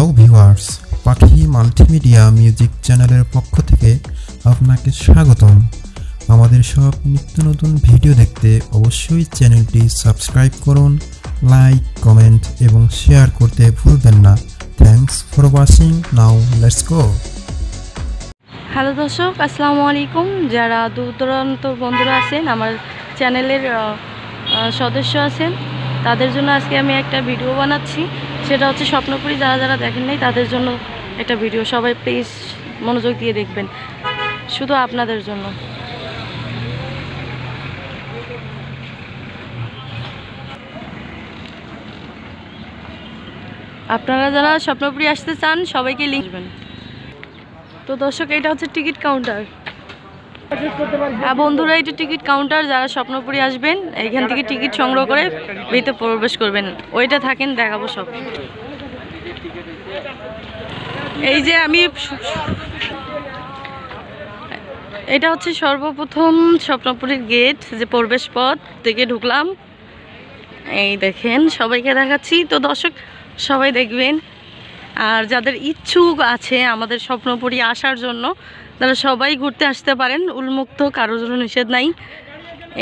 Hello viewers, পাখি multimedia music চ্যানেলের পক্ষ থেকে আপনাকে স্বাগতম। আমাদের সব নিত্য নতুন ভিডিও দেখতে অবশ্যই চ্যানেলটি সাবস্ক্রাইব করুন, লাইক, কমেন্ট এবং শেয়ার করতে ভুলবেন না। Thanks for watching. Now let's go. Hello দর্শক, আসসালামু আলাইকুম। যারা দূর দূরান্ত বন্ধুরা আছেন, আমার চ্যানেলের সদস্য আছেন, তাদের জন্য আজকে আমি একটা ভিডিও বানাচ্ছি। সেটা হচ্ছে স্বপ্নপুরী। যারা যারা দেখেন নাই তাদের জন্য একটা ভিডিও। সবাই প্লিজ মনোযোগ দিয়ে দেখবেন, শুধু আপনাদের জন্য। আপনারা যারা স্বপ্নপুরী আসতে চান সবাইকে লিংক দেবেন। তো দর্শক, এটা হচ্ছে টিকিট কাউন্টার। হ্যাঁ বন্ধুরা, এটা টিকিট কাউন্টার। যারা স্বপ্নপুরী আসবেন এইখান থেকে টিকিট সংগ্রহ করে ভিতরে প্রবেশ করবেন। ওইটা থাকেন, দেখাবো সব। এই যে এটা হচ্ছে সর্বপ্রথম স্বপ্নপুরীর গেট, যে প্রবেশ পথ থেকে ঢুকলাম। এই দেখেন, সবাইকে দেখাচ্ছি। তো দর্শক, সবাই দেখবেন। আর যাদের ইচ্ছুক আছে আমাদের স্বপ্নপুরী আসার জন্য, তারা সবাই ঘুরতে আসতে পারেন, উন্মুক্ত, কারোর জন্য নিষেধ নাই।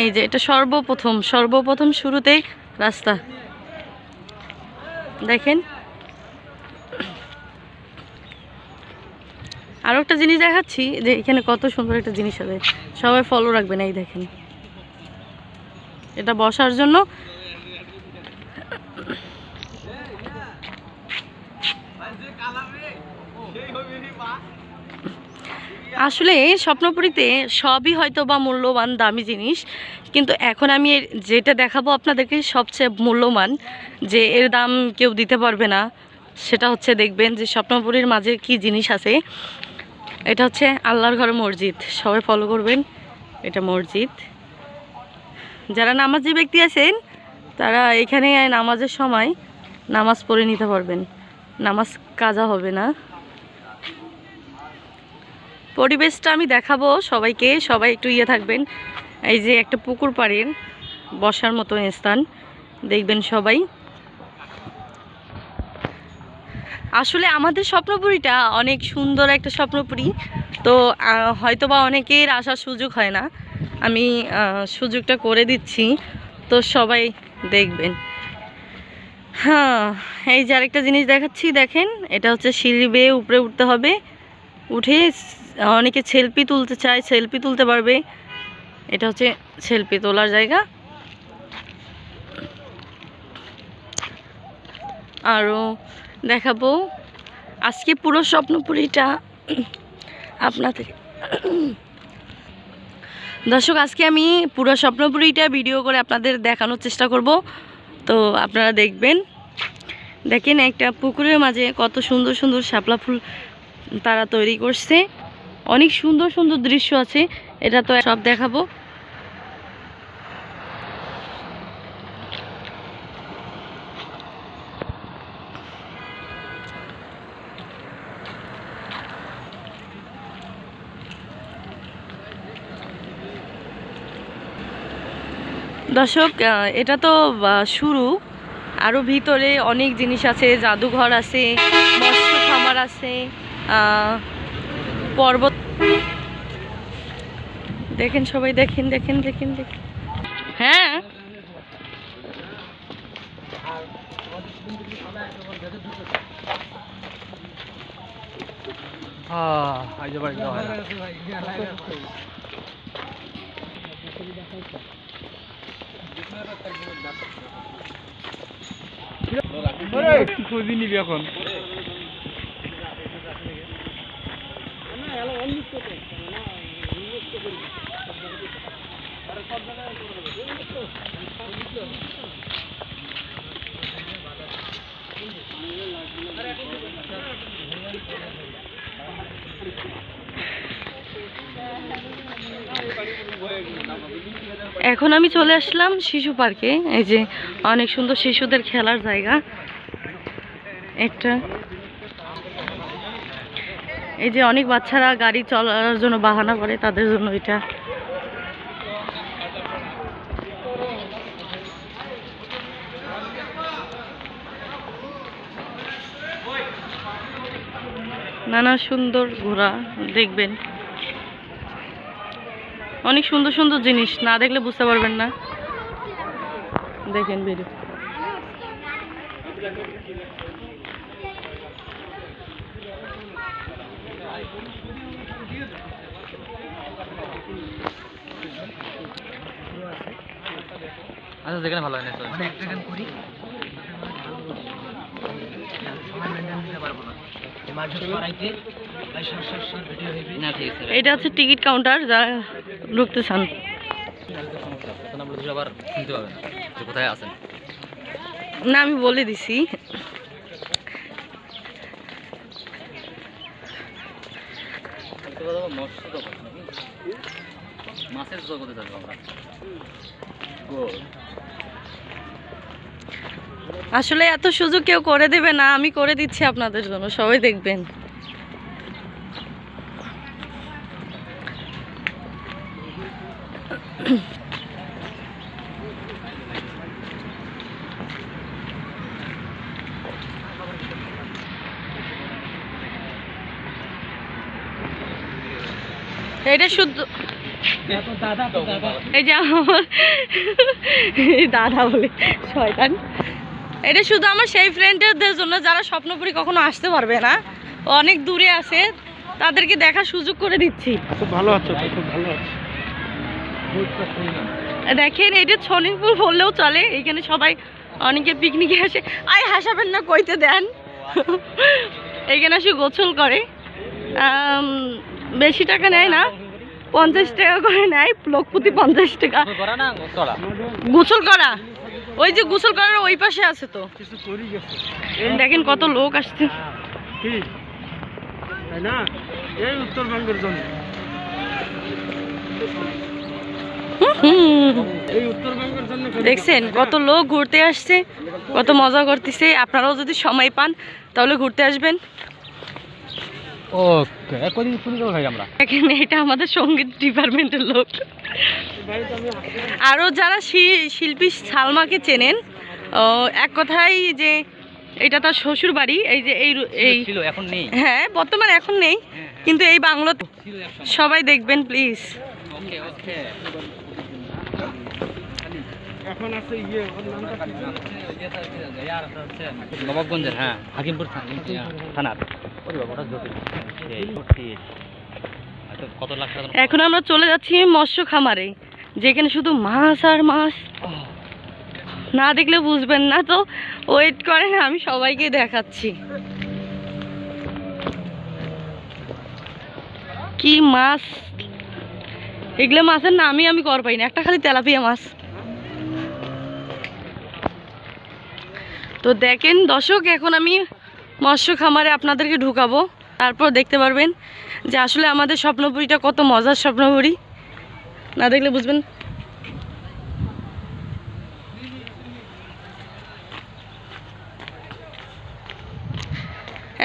এই যে এটা সর্বপ্রথম শুরুতেই রাস্তা দেখেন। আরও একটা জিনিস দেখাচ্ছি, যে এখানে কত সুন্দর একটা জিনিস আছে, সবাই ফলো রাখবেন। এই দেখেন, এটা বসার জন্য। আসলে স্বপ্নপুরীতে সবই হয়তো বা মূল্যবান, দামি জিনিস, কিন্তু এখন আমি যেটা দেখাবো আপনাদেরকে সবচেয়ে মূল্যবান, যে এর দাম কেউ দিতে পারবে না, সেটা হচ্ছে দেখবেন যে স্বপ্নপুরীর মাঝে কি জিনিস আছে। এটা হচ্ছে আল্লাহর ঘর, মসজিদ। সবাই ফলো করবেন। এটা মসজিদ। যারা নামাজি ব্যক্তি আছেন তারা এখানে নামাজের সময় নামাজ পড়ে নিতে পারবেন, নামাজ কাজা হবে না। পরিবেশটা আমি দেখাবো সবাইকে, সবাই একটু থাকবেন। এই যে একটা পুকুর পাড়ের বসার মতো স্থান, দেখবেন সবাই। আসলে আমাদের স্বপ্নপুরীটা অনেক সুন্দর একটা স্বপ্নপুরী। তো হয়তো বা অনেকের আসার সুযোগ হয় না, আমি সুযোগটা করে দিচ্ছি, তো সবাই দেখবেন। হ্যাঁ, এই যে আরেকটা জিনিস দেখাচ্ছি, দেখেন। এটা হচ্ছে সিঁড়ি বেয়ে উপরে উঠতে হবে। উঠে অনেকে সেলফি তুলতে চায়, সেলফি তুলতে পারবে। এটা হচ্ছে সেলফি তোলার জায়গা। আরও দেখাবো আজকে পুরো স্বপ্নপুরীটা আপনাদের। দর্শক, আজকে আমি পুরো স্বপ্নপুরীটা ভিডিও করে আপনাদের দেখানোর চেষ্টা করব, তো আপনারা দেখবেন। দেখেন, একটা পুকুরের মাঝে কত সুন্দর সুন্দর শাপলা ফুল তারা তৈরি করছে। অনেক সুন্দর সুন্দর দৃশ্য আছে, এটা তো সব দেখাবো। দর্শক, এটা তো শুরু, আরও ভিতরে অনেক জিনিস আছে। জাদুঘর আছে, মৎস্য খামার আছে, পর্বত। দেখেন সবাই, দেখেন দেখেন দেখেন দেখেন। হ্যাঁ, খুঁজি নিবি এখন। এখন আমি চলে আসলাম শিশু পার্কে। এই যে অনেক সুন্দর শিশুদের খেলার জায়গা একটা। এই যে অনেক বাচ্চারা গাড়ি চলার জন্য বাহানা করে, তাদের জন্য এটা। নানা সুন্দর ঘোড়া দেখবেন, অনেক সুন্দর সুন্দর জিনিস, না দেখলে বুঝতে পারবেন না। দেখেন ভিডিও। আচ্ছা যেখানে ভালো হয় না মানে একটা গান করি এটা হচ্ছে টিকিট কাউন্টার, যারা ঢুকতে চান। আবার শুনতে পাবেন যে কোথায় আছেন। না আমি বলে দিছি। মাছের জগতে যাবো আমরা। আসলে এত সুযোগ কেউ করে দেবে না, আমি করে দিচ্ছি আপনাদের জন্য, সবাই দেখবেন। এটা শুধু এই যে আমার দাদা বলে শয়তান, এটা শুধু আমার সেই ফ্রেন্ডদের জন্য যারা স্বপ্নপুরী কখনো আসতে পারবে না, অনেক দূরে আছে, তাদেরকে দেখার সুযোগ করে দিচ্ছি। খুব ভালো আছে, খুব ভালো আছে। দেখেন এটা সুইমিং পুল বললেও চলে, এখানে সবাই অনেকে পিকনিকে আসে। আই হাসাবেন না, কইতে দেন। এখানে আসে গোসল করে, বেশি টাকা নেয় না, 50 টাকা করে নেয়, লোক প্রতি 50 টাকা গোসল করা। ওই যে গোসল করার ওই পাশে আছে তো, দেখেন কত লোক আসছে। এই উত্তরবঙ্গের জন্য, এই উত্তরবঙ্গের জন্য দেখছেন কত লোক ঘুরতে আসছে, কত মজা করতেছে। আপনারাও যদি সময় পান তাহলে ঘুরতে আসবেন। দেখেন এটা আমাদের সঙ্গীত ডিপার্টমেন্টের লোক। আরও যারা শিল্পী সালমাকে চেনেন, এক কথাই যে এটা তার শ্বশুর বাড়ি। এই যে এই এখন নেই, হ্যাঁ বর্তমানে এখন নেই, কিন্তু এই বাংলো সবাই দেখবেন প্লিজ। এখন আছে ইয়ে নবাবগঞ্জের, হ্যাঁ হাকিমপুর থানার। কত লাখ টাকা। এখন আমরা চলে যাচ্ছি মৎস্য খামারে, যেখানে শুধু মাছ আর মাছ, না দেখলে বুঝবেন না, তো ওয়েট করেন, আমি সবাইকে দেখাচ্ছি কি মাছ। এগুলো মাছের নামই আমি কর পাই না, একটা খালি তেলাপিয়া মাছ। তো দেখেন দর্শক, এখন আমি মৎস্য খামারে আপনাদেরকে ঢুকাবো, তারপর দেখতে পারবেন যে আসলে আমাদের স্বপ্নপুরীটা কত মজার স্বপ্নপুরী, না দেখলে বুঝবেন।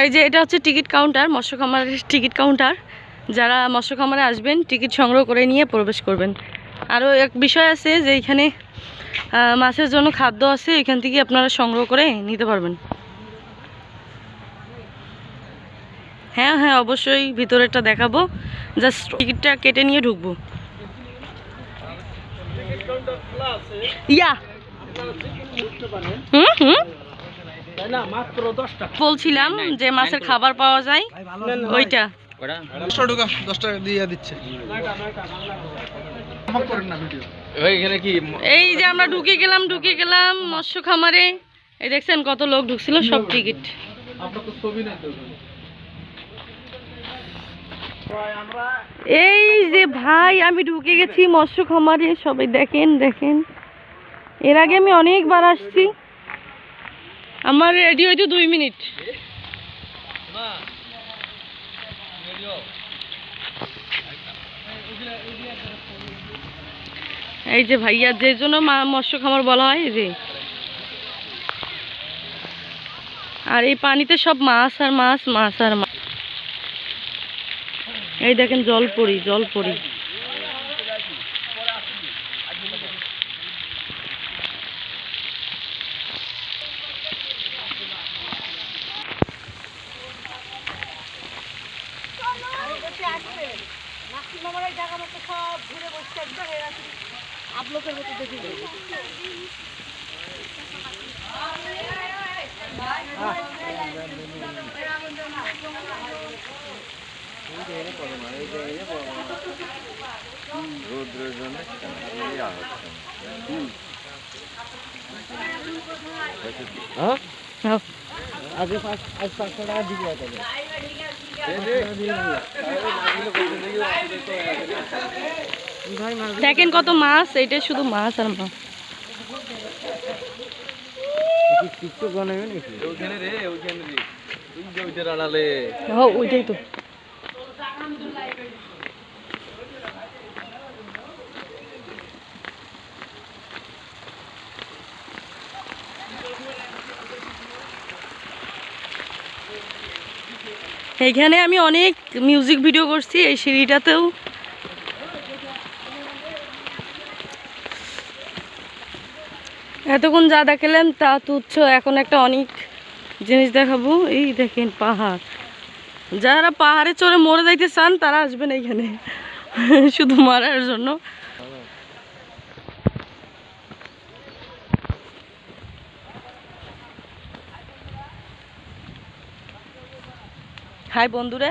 এই যে এটা হচ্ছে টিকিট কাউন্টার, মৎস্য খামারের টিকিট কাউন্টার। যারা মৎস্য খামারে আসবেন টিকিট সংগ্রহ করে নিয়ে প্রবেশ করবেন। আরও এক বিষয় আছে যে এখানে মাছের জন্য খাদ্য আছে, এখান থেকে আপনারা সংগ্রহ করে নিতে পারবেন। হ্যাঁ হ্যাঁ অবশ্যই ভিতরেরটা দেখাবো, জাস্ট টিকিটটা কেটে নিয়ে ঢুকবো। ইয়া বলছিলাম যে মাছের খাবার পাওয়া যায়, ওইটা 10 টাকা দিয়ে দিচ্ছে। এই যে আমরা ঢুকে গেলাম মৎস্য খামারে। এই দেখছেন কত লোক ঢুকছিল, সব টিকিট। এই যে ভাই আমি ঢুকে গেছি মৎস্য খামারে, সবাই দেখেন দেখেন। এর আগে আমি অনেকবার আসছি, আমার রেডি হইতে 2 মিনিট। এই যে ভাইয়া, যে জন্য মৎস্য খামার বলা হয়, এই যে, আর এই পানিতে সব মাছ আর মাছ, মাছ আর মাছ। এই দেখেন জলপরি, জলপরি। নম্বর এই জায়গা মতো সব ঘুরে বসছে একদম এরকম আপলোকের মতো দেখি রোদ্রের জন্য আগে 500 টাকা দিতে হবে দেখেন কত মাছ, এইটা শুধু মাছ আর মাছ। টিকটক বানাবে নাকি ওইখানে রে ওই যে ওইটার আড়ালে হ্যাঁ ওইটাই তো। এইখানে আমি অনেক মিউজিক ভিডিও করছি এই সিঁড়িটাতেও। এতক্ষণ যা দেখালাম তা তুচ্ছ, এখন একটা অনেক জিনিস দেখাবো। এই দেখেন পাহাড়, যারা পাহাড়ে চড়ে মরে যাইতে চান তারা আসবেন এইখানে শুধু মারার জন্য। হাই বন্ধুরা,